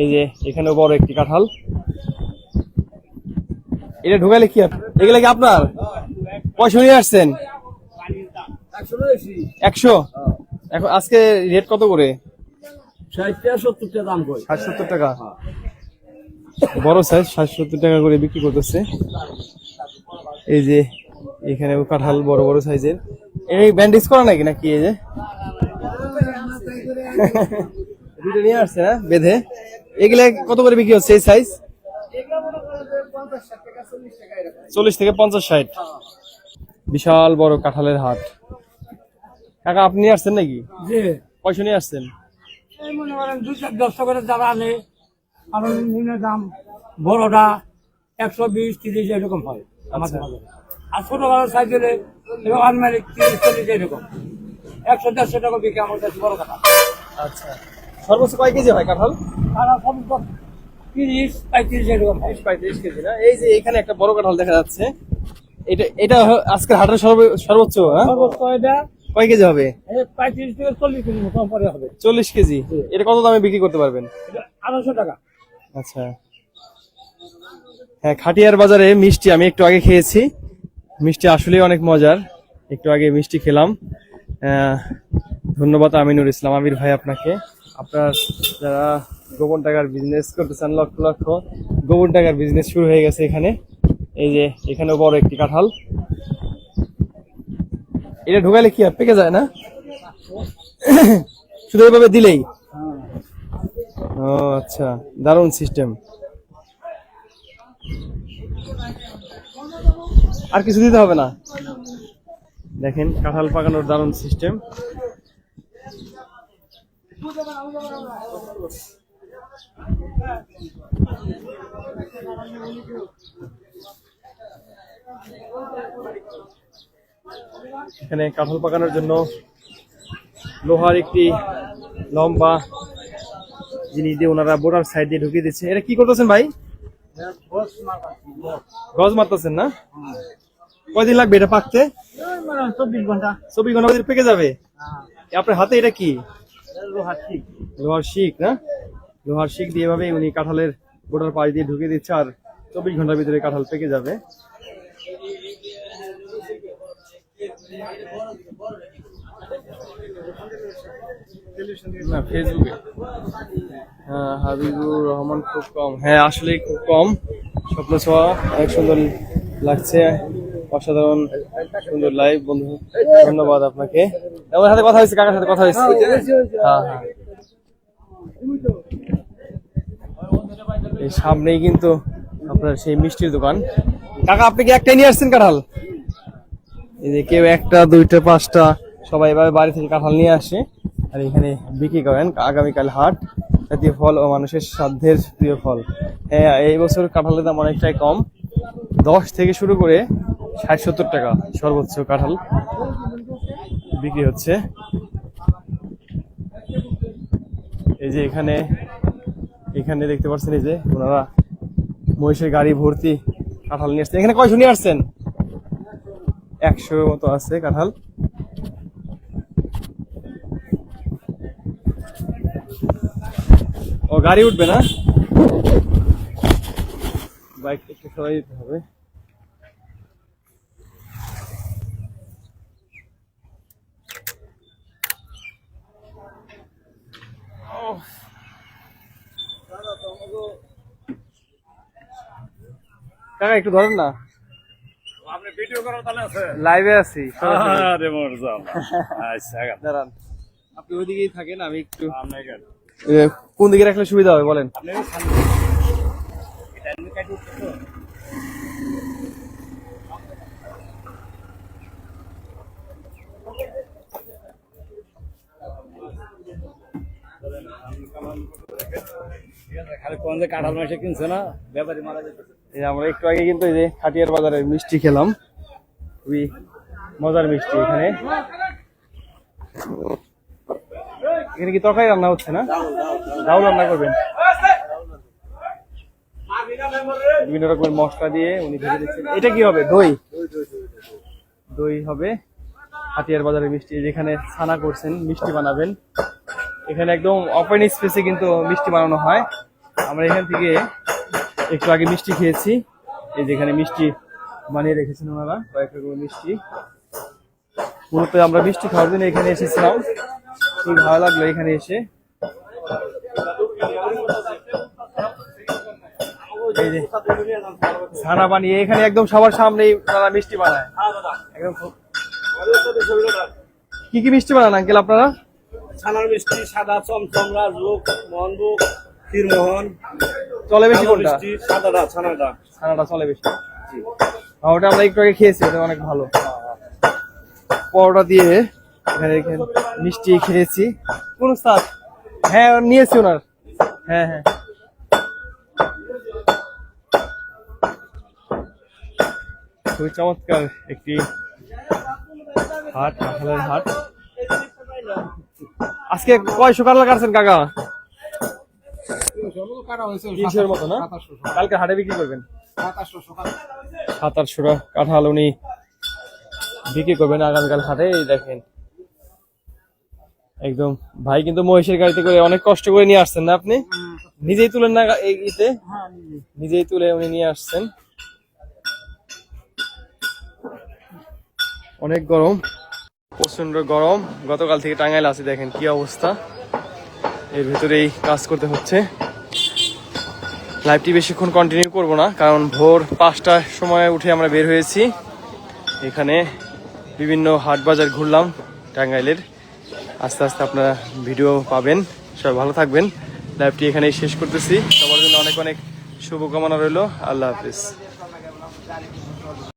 এই যে এখানে বড় একটি কাঁঠাল, এটা ঢুকালে কি এগুলা কি আপনার? পয়সা নিয়ে আসছেন? 100। এখন আজকে রেট কত করে? 60-70 দাম কই। 60-70 টাকা বড় সাইজ, 60-70 টাকা করে বিক্রি করতেছে। এই যে এখানে কাঁঠাল বড় বড় সাইজের, এই ব্যান্ডেজ করা নাকি নাকি? এই যে দুটো নিয়ে আসছে না বেঁধে, এগুলা কত করে বিক্রি হচ্ছে এই সাইজ? 40 থেকে 50-60। বিশাল বড় কাঁঠালের হাট। কাকা আপনি নিয়ে আসছেন নাকি? জি, পয়সা নিয়ে আসছেন? এই মনে করেন 200 করে যারা আনে, আর বিভিন্ন দাম বড়টা 120-30 এরকম হয় আমাদের বাজারে। আর ছোট বড় সাইজ হলে এরকম আলমারি 30-40 এরকম 100-150 টাকা বিক্রি আমার কাছে বড় কাঁঠাল। আচ্ছা, সর্বোচ্চ কয় কেজি হয় কাঁঠাল? আর সব 30-35 এরকম হয়। 35 কেজি না? এই যে এখানে একটা বড় কাঁঠাল দেখা যাচ্ছে, এটা এটা আজকের হাটের সর্বোচ্চ। সর্বোচ্চ এটা কয় কেজি হবে? 35 থেকে 40 কেজি মতো পরে হবে। 40 কেজি। এটা কত দামে বিক্রি করতে পারবেন? 250 টাকা। আচ্ছা, হ্যাঁ, খাটিয়ার বাজারে মিষ্টি আমি একটু আগে খেয়েছি, মিষ্টি আসলেই অনেক মজার। একটু আগে মিষ্টি খেলাম। ধন্যবাদ আমিনুর ইসলাম, আমির ভাই আপনাকে। আপনার যারা গোপন টাকার বিজনেস করতে চান, লক্ষ লক্ষ গোপন টাকার বিজনেস শুরু হয়ে গেছে এখানে। এই যে এখানেও বড় একটি কাঁঠাল, এটা ঢুকালে কি পেকে যায় না? শুধু এইভাবে দিলেই? ও আচ্ছা, দারুণ সিস্টেম। আর কিছু দিতে হবে না? দেখেন কাঁঠাল পাকানোর দারুণ সিস্টেম। এখানে কাঁঠাল পাকানোর জন্য লোহার একটি লম্বা জিনিস দিয়ে ওনারা বোর্ডার সাইড দিয়ে ঢুকিয়ে দিচ্ছে। এটা কি করতেছেন ভাই? গজ মারতেছেন না? কয়দিন লাগবে এটা পাকতে? 24 ঘন্টা। 24 ঘন্টা ভিতরে পেকে যাবে? আপনার হাতে এটা কি? লোহার শিক না? লোহার শিক দিয়ে এভাবে উনি কাঁঠালের বোর্ডার পাশ দিয়ে ঢুকিয়ে দিচ্ছে, আর 24 ঘন্টার ভিতরে কাঁঠাল পেকে যাবে। না, ফেসবুকে হাবিবুর রহমান খুব কম। হ্যাঁ, আসলে খুব কম। স্বপ্ন ছোঁয়া অনেক সুন্দর লাগছে, অসাধারণ সুন্দর লাইভ বন্ধু, ধন্যবাদ আপনাকে। আমার সাথে কথা হয়েছে, কাকার সাথে কথা হয়েছে। হ্যাঁ হ্যাঁ, এই সামনেই কিন্তু আপনার সেই মিষ্টির দোকান। কাকা আপনি কি একটাই নিয়ে আসছেন কাঁঠাল? এই যে কেউ একটা, দুইটা, পাঁচটা, সবাই এভাবে বাড়ি থেকে কাঁঠাল নিয়ে আসে আর এখানে বিক্রি করেন। আগামীকাল হাট, জাতীয় ফল ও মানুষের সাধ্যের প্রিয় ফল। হ্যাঁ, এই বছর কাঁঠালের দাম অনেকটাই কম, 10 থেকে শুরু করে 60-70 টাকা সর্বোচ্চ কাঁঠাল বিক্রি হচ্ছে। এই যে এখানে এখানে দেখতে পাচ্ছেন, এই যে ওনারা মহিষের গাড়ি ভর্তি কাঁঠাল নিয়ে আসছেন। এখানে কয়শো নিয়ে আসছেন? 100 মতো আছে কাঁঠাল। ও গাড়ি উঠবে না, বাইক একটু সরাই দিতে হবে। কাকা একটু ধরেন না, আপনি ভিডিও করার তাহলে আছে? লাইভে আছি। আরে মরজাম। আচ্ছা, দাঁড়ান, আপনি ওইদিকেই থাকেন, আমি একটু কোন দিকে রাখলে সুবিধা হবে বলেন? কাঁঠাল মাসে কিনছে না, ব্যাপারী মারা যেতেছে। আমরা একটু আগে কিন্তু এই যে খাটিয়ার বাজারে মিষ্টি খেলাম, খুবই মজার মিষ্টি। এখানে এখানে কি তরকারি রান্না হচ্ছে না? ডাউল রান্না করবেন? বিভিন্ন রকমের মশলা দিয়ে উনি ভেজে দিচ্ছেন। এটা কি হবে? দই? দই হবে। হাতিয়ার বাজারে মিষ্টি, যেখানে ছানা করছেন, মিষ্টি বানাবেন। এখানে একদম ওপেন স্পেসে কিন্তু মিষ্টি বানানো হয়। আমরা এখান থেকে একটু আগে মিষ্টি খেয়েছি। এই যেখানে মিষ্টি বানিয়ে রেখেছেন ওনারা, কয়েক রকমের মিষ্টি। মূলত আমরা মিষ্টি খাওয়ার জন্য এখানে এসেছিলাম, খুব ভালো লাগলো এখানে এসে। এই যে ছানা বানিয়ে এখানে একদম সবার সামনেই তারা মিষ্টি বানায় একদম। কি কি মিষ্টি বানান আঙ্কেল আপনারা? ছানার মিষ্টি, সাদা চমচম, রাজভোগ, মোহনভোগ, ক্ষীরমোহন। চলে বেশি কোনটা? সাদাটা, ছানাটা। ছানাটা চলে বেশি। ওটা আমরা একটু আগে খেয়েছি, ওটা অনেক ভালো। পরোটা দিয়ে এখানে মিষ্টি খেয়েছি। কোন স্বাদ? হ্যাঁ নিয়েছি ওনার। হ্যাঁ হ্যাঁ, খুবই চমৎকার একটি হাট, কাঁঠালের হাট। আজকে কয়শো কাঁঠাল কাটছেন কাকা? 300 মতো না? কালকে হাটে বিক্রি করবেন 2700 কাঁঠাল উনি বিক্রি করবেন আগামীকাল হাটে। এই দেখেন একদম ভাই কিন্তু মহিষের গাড়িতে করে অনেক কষ্ট করে নিয়ে আসছেন না আপনি? নিজেই তুলেন না এই ইতে? নিজেই তুলে উনি নিয়ে আসছেন। অনেক গরম, প্রচন্ড গরম। গতকাল থেকে টাঙ্গাইল আছি, দেখেন কি অবস্থা। এর ভিতরেই কাজ করতে হচ্ছে। লাইভটি বেশিক্ষণ কন্টিনিউ করব না, কারণ ভোর 5টার সময় উঠে আমরা বের হয়েছি। এখানে বিভিন্ন হাট বাজার ঘুরলাম টাঙ্গাইলের। আস্তে আস্তে আপনারা ভিডিও পাবেন। সবাই ভালো থাকবেন। লাইভটি এখানেই শেষ করতেছি। সবার জন্য অনেক অনেক শুভকামনা রইল। আল্লাহ হাফিজ।